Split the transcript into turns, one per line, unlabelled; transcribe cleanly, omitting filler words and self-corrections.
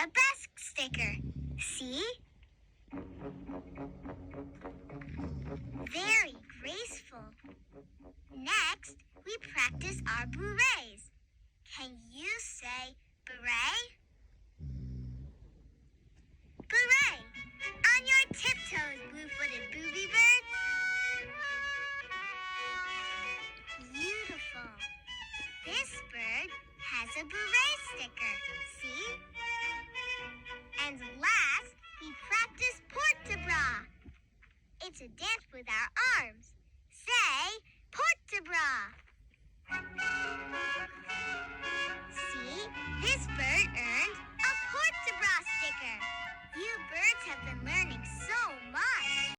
a basque sticker. See? Very graceful. Next, we practice our berets. Can you say beret? Beret! On your tiptoes, blue-footed booby bird. Beautiful. This bird has a beret sticker. See? And last, we practice port de bras. It's a dance with our arms.